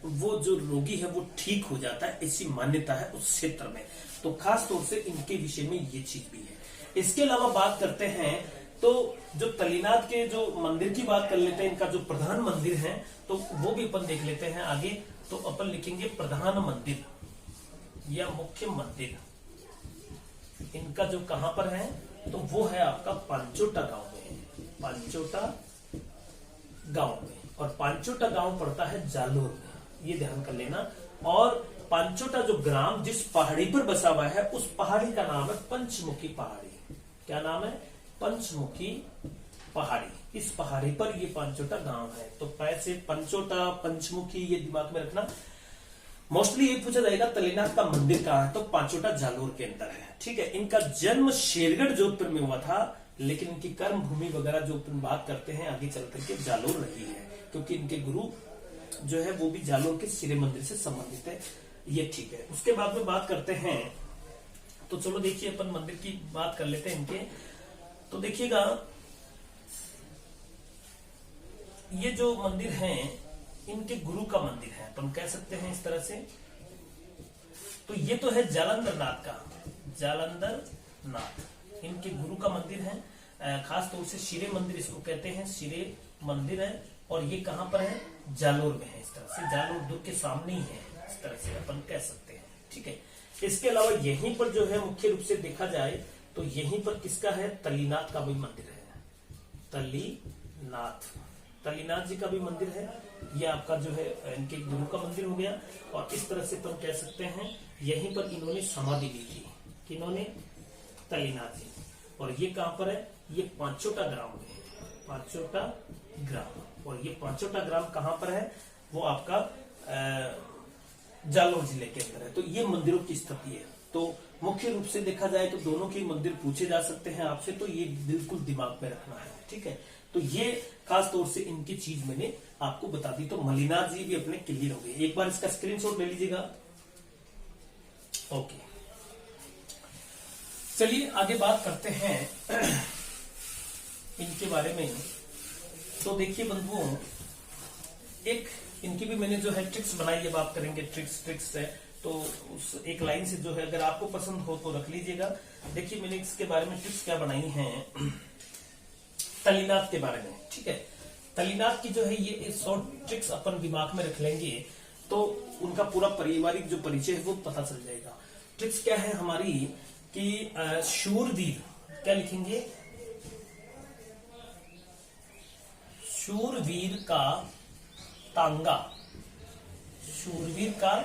वो जो रोगी है वो ठीक हो जाता है, ऐसी मान्यता है उस क्षेत्र में। तो खास तौर से इनके विषय में ये चीज भी है। इसके अलावा बात करते हैं तो जो तलीनाथ के जो मंदिर की बात कर लेते हैं, इनका जो प्रधान मंदिर है तो वो भी अपन देख लेते हैं आगे। तो अपन लिखेंगे प्रधान मंदिर या मुख्य मंदिर, इनका जो कहां पर है तो वो है आपका पांचोटा गांव में, पांचोटा गांव में, और पांचोटा गांव पड़ता है जालोर में, ये ध्यान कर लेना। और पांचोटा जो ग्राम जिस पहाड़ी पर बसा हुआ है उस पहाड़ी का नाम है पंचमुखी पहाड़ी। क्या नाम है? पंचमुखी पहाड़ी। इस पहाड़ी पर ये पांचोटा गांव है। तो पैसे पंचोटा पंचमुखी ये दिमाग में रखना। मोस्टली ये पूछा जाएगा तलीनाथ का मंदिर कहाँ है, तो पांचोटा जालोर के अंदर है। ठीक है। इनका जन्म शेरगढ़ जोधपुर में हुआ था, लेकिन इनकी कर्म भूमि वगैरह जो अपन बात करते हैं आगे चल करके जालोर रही है, क्योंकि इनके गुरु जो है वो भी जालोर के सिरे मंदिर से संबंधित है। ये ठीक है। उसके बाद में बात करते हैं तो चलो देखिए अपन मंदिर की बात कर लेते हैं इनके। तो देखिएगा ये जो मंदिर है इनके गुरु का मंदिर है, अपन कह सकते हैं इस तरह से। तो ये तो है जालंधर नाथ का, जालंधर नाथ इनके गुरु का मंदिर है। खास तौर से शिरे मंदिर इसको कहते हैं, शिरे मंदिर है। और ये कहां पर है? जालोर में है। इस तरह से जालोर दुर्ग के सामने ही है, इस तरह से अपन कह सकते हैं। ठीक है। इसके अलावा यहीं पर जो है मुख्य रूप से देखा जाए तो यहीं पर किसका है? तलीनाथ का भी मंदिर है। तलीनाथ, तलीनाथ जी का भी मंदिर है। ये आपका जो है इनके गुरु का मंदिर हो गया। और इस तरह से अपन कह सकते हैं यहीं पर इन्होंने समाधि ली थी। किन्होंने? तलीनाथ जी। और ये कहां पर है? ये पांचोटा ग्राम में है, पांचोटा ग्राम। और ये पांचोटा ग्राम कहां पर है? वो आपका जालोर जिले के अंदर है। तो ये मंदिरों की स्थिति है। तो मुख्य रूप से देखा जाए तो दोनों के मंदिर पूछे जा सकते हैं आपसे, तो ये बिल्कुल दिमाग में रखना है। ठीक है। तो ये खास तौर से इनकी चीज मैंने आपको बता दी। तो मलिनाथ जी भी अपने क्लियर हो गए। एक बार इसका स्क्रीनशॉट ले लीजिएगा। ओके, चलिए आगे बात करते हैं इनके बारे में। तो देखिए बंधुओं, एक इनकी भी मैंने जो है ट्रिक्स बनाई है, बात करेंगे ट्रिक्स है। तो उस एक लाइन से जो है अगर आपको पसंद हो तो रख लीजिएगा। देखिए मैंने इसके बारे में ट्रिक्स क्या बनाई हैं तलीनाथ के बारे में। ठीक है। तलीनाथ की जो है ये शॉर्ट ट्रिक्स अपन दिमाग में रख लेंगे तो उनका पूरा पारिवारिक जो परिचय है वो पता चल जाएगा। ट्रिक्स क्या है हमारी कि शूरवीर, क्या लिखेंगे? शूरवीर का तांगा, शूरवीर का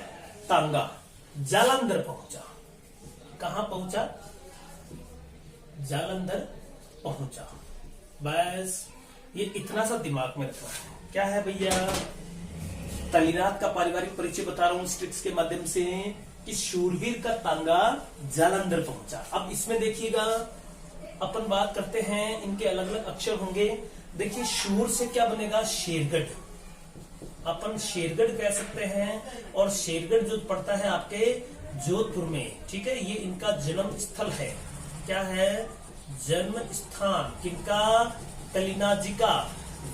तांगा जालंधर पहुंचा। कहां पहुंचा? जालंधर पहुंचा। बस ये इतना सा दिमाग में रखना है। क्या है भैया? तलीनाथ का पारिवारिक परिचय बता रहा हूं इस ट्रिक्स के माध्यम से कि शूरवीर का तांगा जालंधर पहुंचा। अब इसमें देखिएगा अपन बात करते हैं, इनके अलग अलग अक्षर होंगे। देखिए शूर से क्या बनेगा? शेरगढ़, अपन शेरगढ़ कह सकते हैं। और शेरगढ़ जो पड़ता है आपके जोधपुर में। ठीक है। ये इनका जन्म स्थल है। क्या है? जन्म स्थान किनका? तलीनाथ जी का।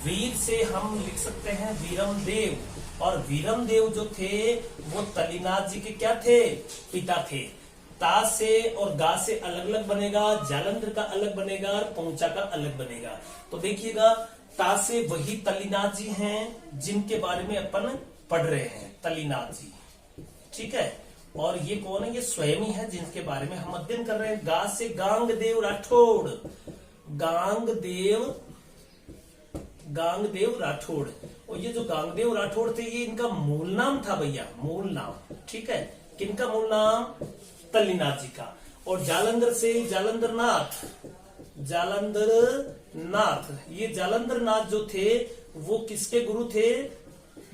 वीर से हम लिख सकते हैं वीरम देव, और वीरम देव जो थे वो तलीनाथ जी के क्या थे? पिता थे। ता से और गा से अलग अलग बनेगा, जालंधर का अलग बनेगा और पहुंचा का अलग बनेगा। तो देखिएगा ता से वही तलीनाथ जी हैं जिनके बारे में अपन पढ़ रहे हैं, तलीनाथ जी। ठीक है। और ये कौन है? ये स्वयं ही है जिनके बारे में हम अध्ययन कर रहे हैं। गा से गांगदेव राठौड़, गांगदेव राठौड़। और ये जो गांगदेव राठौड़ थे ये इनका मूल नाम था भैया, मूल नाम। ठीक है, किनका मूल नाम? तल्लीनाथ जी का। और जालंधर से जालंधरनाथ, ये जालंधरनाथ जो थे वो किसके गुरु थे?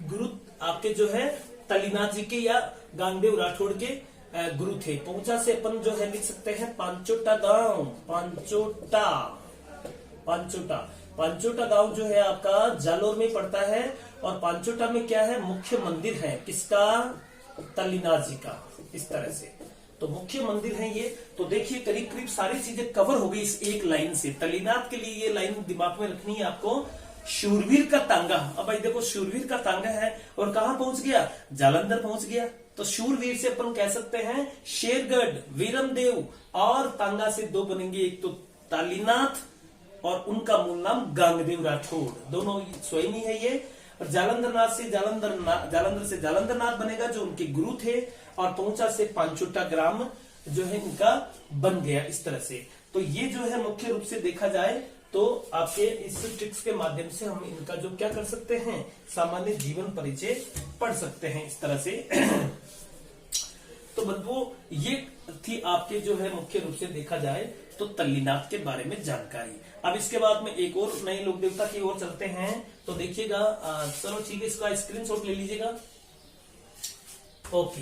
गुरु आपके जो है तल्लीनाथ जी के या गांगदेव राठौड़ के गुरु थे। पहुंचा से अपन जो है लिख सकते हैं पांचोटा गांव, पांचोटा गांव जो है आपका जालोर में पड़ता है। और पांचोटा में क्या है? मुख्य मंदिर है किसका? तल्लीनाथ जी का। इस तरह से तो मुख्य मंदिर है ये। तो देखिए करीब करीब सारी चीजें कवर हो गई इस एक लाइन से। तल्लीनाथ के लिए ये लाइन दिमाग में रखनी है आपको। शूरवीर का तांगा, अब भाई देखो शूरवीर का तांगा है और कहां पहुंच गया? जालंधर पहुंच गया। तो शूरवीर से अपन कह सकते हैं शेरगढ़, वीरमदेव, और तांगा से दो बनेंगे, एक तो तल्लीनाथ और उनका मूल नाम गांगदेव राठौड़, दोनों स्वयं ही है ये। और जालंधर से जालंधरनाथ बनेगा जो उनके गुरु थे। और पहुंचा से पांचोटा ग्राम जो है इनका बन गया इस तरह से। तो ये जो है मुख्य रूप से देखा जाए तो आपके इस ट्रिक्स के माध्यम से हम इनका जो क्या कर सकते हैं? सामान्य जीवन परिचय पढ़ सकते हैं इस तरह से। तो बंधुओं ये थी आपके जो है मुख्य रूप से देखा जाए तो तल्लीनाथ के बारे में जानकारी। अब इसके बाद में एक और नए लोक देवता की ओर चलते हैं। तो देखिएगा, चलो ठीक है, इसका स्क्रीनशॉट ले लीजिएगा। ओके,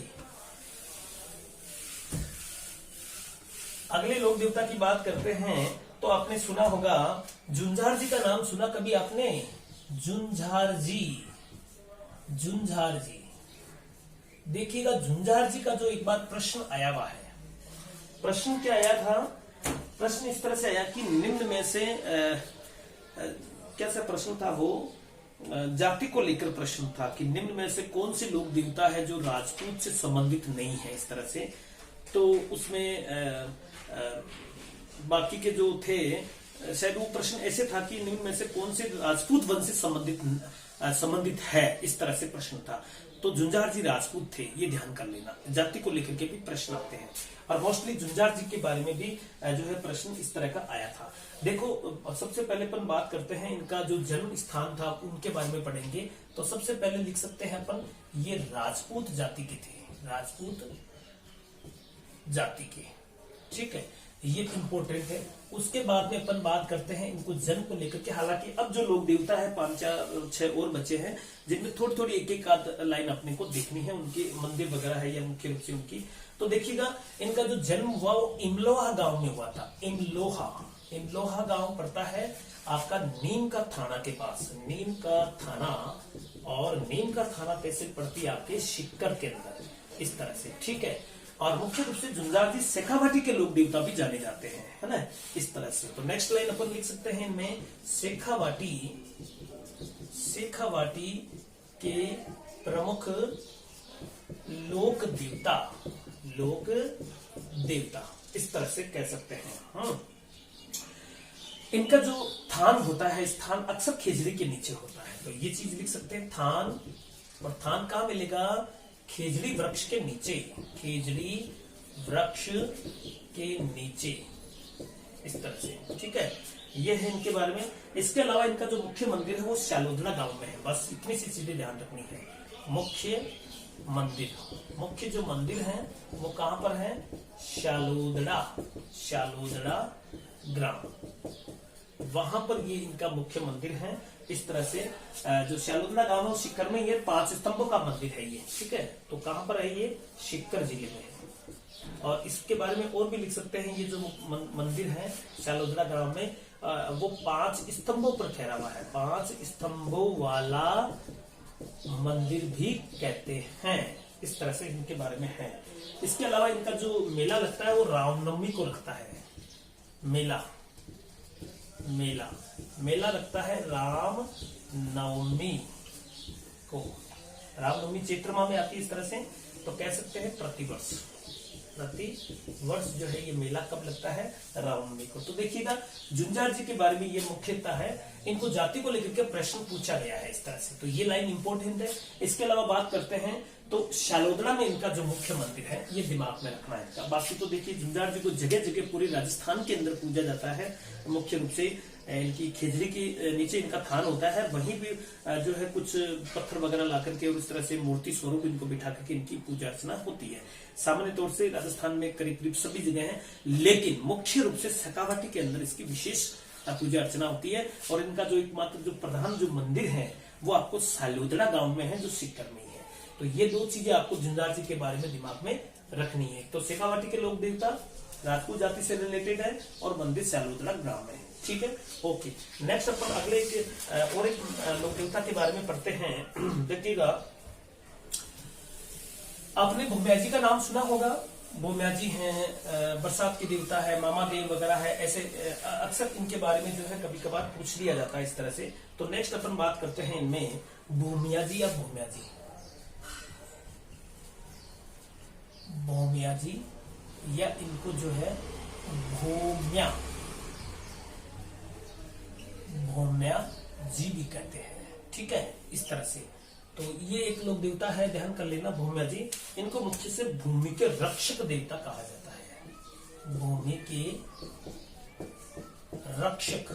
अगले लोक देवता की बात करते हैं। तो आपने सुना होगा झुंझार जी का नाम सुना कभी आपने? झुंझार जी, देखिएगा झुंझार जी का जो एक बार प्रश्न आया हुआ है। प्रश्न क्या आया था? प्रश्न इस तरह से आया कि निम्न में से कैसा प्रश्न था वो? जाति को लेकर प्रश्न था कि निम्न में से कौन से लोक देवता है जो राजपूत से संबंधित नहीं है, इस तरह से। तो उसमें बाकी के जो थे शायद वो प्रश्न ऐसे था कि निम्न में से कौन से राजपूत वंश से संबंधित है, इस तरह से प्रश्न था। तो झुंझार जी राजपूत थे, ये ध्यान कर लेना। जाति को लेकर के भी प्रश्न आते हैं और मोस्टली झुंझार जी के बारे में भी जो है प्रश्न इस तरह का आया था। देखो सबसे पहले अपन बात करते हैं इनका जो जन्म स्थान था उनके बारे में पढ़ेंगे। तो सबसे पहले लिख सकते हैं अपन ये राजपूत जाति के थे, राजपूत जाति के। ठीक है, ये इंपोर्टेंट है। उसके बाद में अपन बात करते हैं इनको जन्म को लेकर के। हालांकि अब जो लोक देवता है 5-6 और बचे हैं जिनमें थोड़ी थोड़ी एक आध लाइन अपने को देखनी है, उनके मंदिर वगैरह है या मुख्य रूप से उनकी। तो देखिएगा इनका जो जन्म हुआ वो इमलोहा गांव में हुआ था। इमलोहा गांव पड़ता है आपका नीम का थाना के पास, नीम का थाना। और नीम का थाना तहसील पड़ती है आपके शिक्कर के अंदर, इस तरह से। ठीक है, और मुख्य रूप से झुंझार जी शेखावाटी के लोक देवता भी जाने जाते हैं, है ना, इस तरह से। तो नेक्स्ट लाइन अपन लिख सकते हैं इनमें शेखावाटी के प्रमुख लोक देवता, इस तरह से कह सकते हैं। इनका जो थान होता है, स्थान अक्सर खेजड़ी के नीचे होता है। तो ये चीज लिख सकते हैं थान। और थान कहां मिलेगा? खेजड़ी वृक्ष के नीचे, खेजड़ी वृक्ष के नीचे, इस तरह से। ठीक है, ये है इनके बारे में। इसके अलावा इनका जो मुख्य मंदिर है वो शालोदड़ा गांव में है। बस इतनी सी चीजें ध्यान रखनी है। मुख्य जो मंदिर है वो कहां पर है? शालोदड़ा ग्राम, वहां पर ये इनका मुख्य मंदिर है। इस तरह से जो शालोदड़ा गांव है शिक्कर में, ये 5 स्तंभों का मंदिर है ये। ठीक है, तो कहां पर है ये? शिक्कर जिले में है। और इसके बारे में और भी लिख सकते हैं, ये जो मंदिर है शालोदड़ा गांव में वो 5 स्तंभों पर ठहरा हुआ है। 5 स्तंभों वाला मंदिर भी कहते हैं, इस तरह से इनके बारे में है। इसके अलावा इनका जो मेला लगता है वो रामनवमी को लगता है। मेला लगता है रामनवमी को। रामनवमी चैत्र माह में आती है, इस तरह से। तो कह सकते हैं प्रतिवर्ष, प्रति वर्ष जो है ये मेला कब लगता है, रामनवमी को। तो देखिएगा झुंझार जी के बारे में ये मुख्यतः है, इनको जाति को लेकर के प्रश्न पूछा गया है इस तरह से, तो ये लाइन इंपॉर्टेंट है। इसके अलावा बात करते हैं तो शालोदरा में इनका जो मुख्य मंदिर है ये दिमाग में रखना है इनका। बाकी तो देखिए झुंझार जी को जगह जगह पूरे राजस्थान के अंदर पूजा जाता है, मुख्य रूप से इनकी खेजड़ी के नीचे इनका थान होता है, वहीं भी जो है कुछ पत्थर वगैरह ला करके और इस तरह से मूर्ति स्वरूप इनको बिठा करके इनकी पूजा अर्चना होती है। सामान्य तौर से राजस्थान में करीब करीब सभी जगह है, लेकिन मुख्य रूप से शेखावाटी के अंदर इसकी विशेष पूजा अर्चना होती है। और इनका जो एकमात्र जो प्रधान जो मंदिर है वो आपको सालोदरा गांव में है, जो सीकर में है। तो ये दो चीजें आपको झुंझार जी के बारे में दिमाग में रखनी है। तो शेखावाटी के लोक देवता राजपूत जाति से रिलेटेड है और मंदिर सालोदरा ग्राम में है, ठीक है। ओके, नेक्स्ट अपन अगले और एक लोक देवता के बारे में पढ़ते हैं। देखिएगा आपने भूमिया जी का नाम सुना होगा, भूमिया जी हैं, बरसात के देवता है, मामा देव वगैरह है, ऐसे अक्सर इनके बारे में जो है कभी कभार पूछ लिया जाता है इस तरह से। तो नेक्स्ट अपन बात करते हैं इनमें भूमिया जी या भूमिया जी, भूमिया जी या इनको जो है भूमिया जी भी कहते हैं, ठीक है, इस तरह से। तो ये एक लोक देवता है, ध्यान कर लेना भूमिया जी। इनको मुख्य से भूमि के रक्षक देवता कहा जाता है, भूमि के रक्षक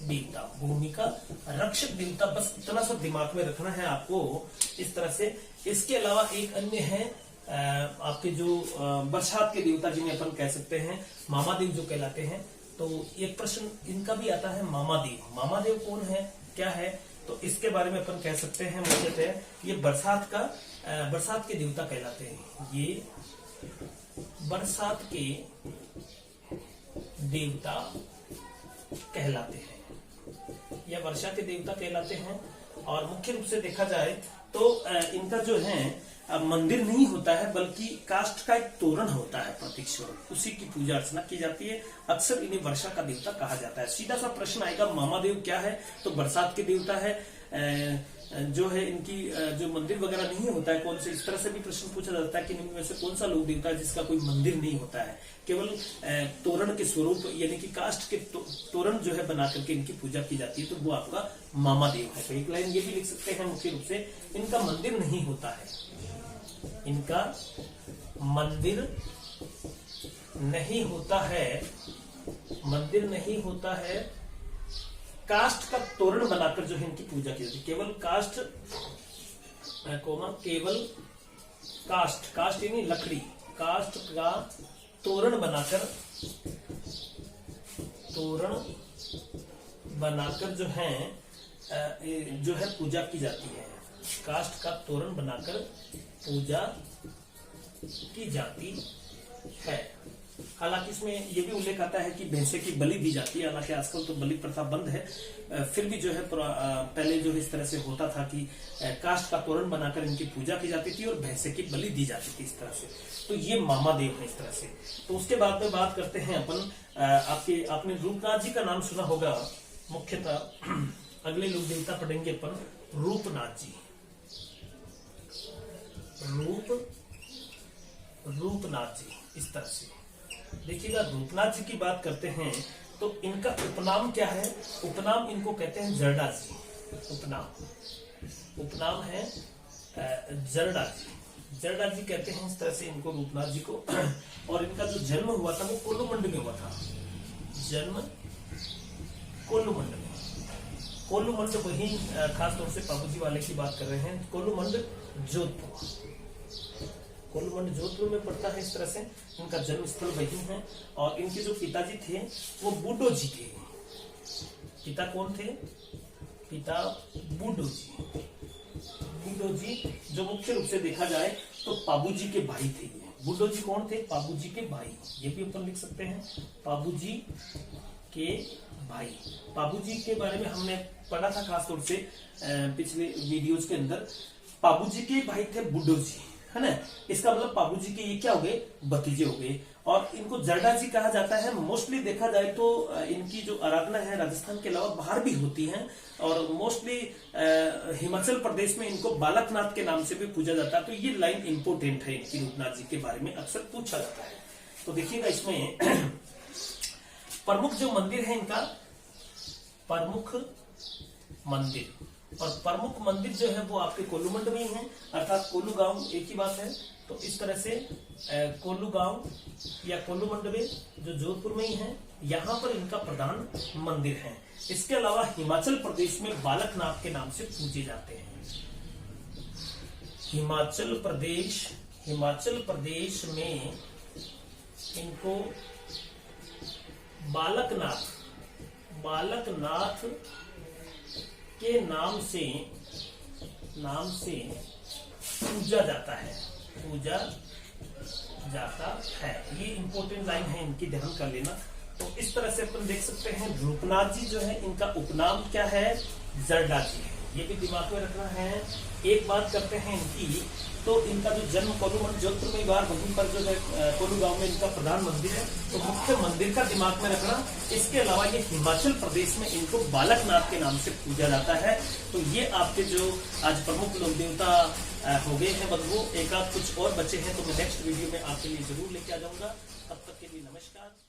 देवता, भूमि का रक्षक देवता, बस इतना सा दिमाग में रखना है आपको इस तरह से। इसके अलावा एक अन्य है आपके जो बरसात के देवता जिन्हें अपन कह सकते हैं मामादेव जो कहलाते हैं। तो एक प्रश्न इनका भी आता है, मामादेव, मामादेव कौन है, क्या है, तो इसके बारे में अपन कह सकते हैं मुख्यतः ये बरसात के देवता कहलाते हैं, ये बरसात के देवता कहलाते हैं, या वर्षा के देवता कहलाते हैं। और मुख्य रूप से देखा जाए तो इनका जो है मंदिर नहीं होता है, बल्कि काष्ठ का एक तोरण होता है प्रतीक स्वरूप, उसी की पूजा अर्चना की जाती है। अक्सर इन्हें वर्षा का देवता कहा जाता है। सीधा सा प्रश्न आएगा मामादेव क्या है, तो बरसात के देवता है, जो है इनकी जो मंदिर वगैरह नहीं होता है, कौन से, इस तरह से भी प्रश्न पूछा जाता है कि इनमें से कौन सा लोक देवता है जिसका कोई मंदिर नहीं होता है, केवल तोरण के स्वरूप यानी कि काष्ठ के तोरण जो है बना करके इनकी पूजा की जाती है, तो वो आपका मामादेव है। तो एक लाइन ये भी लिख सकते हैं मुख्य रूप से, इनका मंदिर नहीं होता है, इनका मंदिर नहीं होता है, मंदिर नहीं होता है, काष्ठ का तोरण बनाकर जो है इनकी पूजा की जाती है। केवल काष्ठ केवल काष्ठ यानी लकड़ी, काष्ठ का तोरण बनाकर जो है पूजा की जाती है, काष्ठ का तोरण बनाकर पूजा की जाती है। हालांकि इसमें यह भी उल्लेख आता है कि भैंसे की बलि दी जाती है, हालांकि आजकल तो बलि प्रथा बंद है, फिर भी जो है पहले जो इस तरह से होता था कि काष्ठ का तोरण बनाकर इनकी पूजा की जाती थी और भैंसे की बलि दी जाती थी इस तरह से। तो ये मामादेव है इस तरह से। तो उसके बाद में बात करते हैं अपन आपने रूपनाथ जी का नाम सुना होगा, मुख्यतः अगले लोक देवता पढ़ेंगे अपन रूपनाथ जी, रूपनाथ जी इस तरह से। देखिएगा रूपनाथ जी की बात करते हैं तो इनका उपनाम क्या है, उपनाम इनको कहते हैं जरडा जी, उपनाम है जरडा जी, जरडा जी कहते हैं इस तरह से इनको रूपनाथ जी को। और इनका जो जन्म हुआ था वो कोल्लूमंड में हुआ था, जन्म कोल्लूमंड में, कोल्लूमंड वही खास तौर से पाबूजी वाले की बात कर रहे हैं, कोल्लूमंड जोधपुर, कोल्लूमंड जोधपुर में पड़ता है इस तरह से। इनका जन्म स्थल वही है। और इनके जो पिताजी थे वो बूडो जी थे, पिता कौन थे, पिता बूडो जी, बूडो जी जो मुख्य रूप से देखा जाए तो पाबूजी के भाई थे। ये बूडो जी कौन थे, पाबूजी के भाई, ये भी अपन लिख सकते हैं पाबूजी के भाई। पाबूजी के बारे में हमने पढ़ा था खास तौर से पिछले वीडियोज के अंदर। पाबूजी के भाई थे बूडो जी, है ना। इसका मतलब बाबूजी के ये क्या हो गए, भतीजे हो गए। और इनको जरडा जी कहा जाता है। मोस्टली देखा जाए तो इनकी जो आराधना है राजस्थान के अलावा बाहर भी होती है, और मोस्टली हिमाचल प्रदेश में इनको बालकनाथ के नाम से भी पूजा जाता है। तो ये लाइन इंपोर्टेंट है इनकी, रूपनाथ जी के बारे में अक्सर पूछा जाता है। तो देखिएगा इसमें प्रमुख जो मंदिर है इनका, प्रमुख मंदिर, और प्रमुख मंदिर जो है वो आपके कोलूमंड में ही है, अर्थात कोलू गांव एक ही बात है। तो इस तरह से कोलू गांव या कोलूमंड में जो जोधपुर में ही है, यहाँ पर इनका प्रधान मंदिर है। इसके अलावा हिमाचल प्रदेश में बालकनाथ के नाम से पूजे जाते हैं। हिमाचल प्रदेश में इनको बालकनाथ के नाम से पूजा जाता है। ये इंपॉर्टेंट लाइन है इनकी, ध्यान कर लेना। तो इस तरह से अपन देख सकते हैं रूपनाथ जी जो है इनका उपनाम क्या है, जरडा जी है। ये भी दिमाग में रखना है। एक बात करते हैं इनकी, तो इनका जो जन्म कोलूमंड जोधपुर में बार, वहीं पर जो है कोलू गांव में इनका प्रधान मंदिर है। तो मुख्य मंदिर का दिमाग में रखना। इसके अलावा ये हिमाचल प्रदेश में इनको बालकनाथ के नाम से पूजा जाता है। तो ये आपके जो आज प्रमुख लोक देवता हो गए हैं बदबू, एक आध कुछ और बचे हैं तो मैं नेक्स्ट वीडियो में आपके लिए जरूर लेके आ जाऊंगा। तब तक के लिए नमस्कार।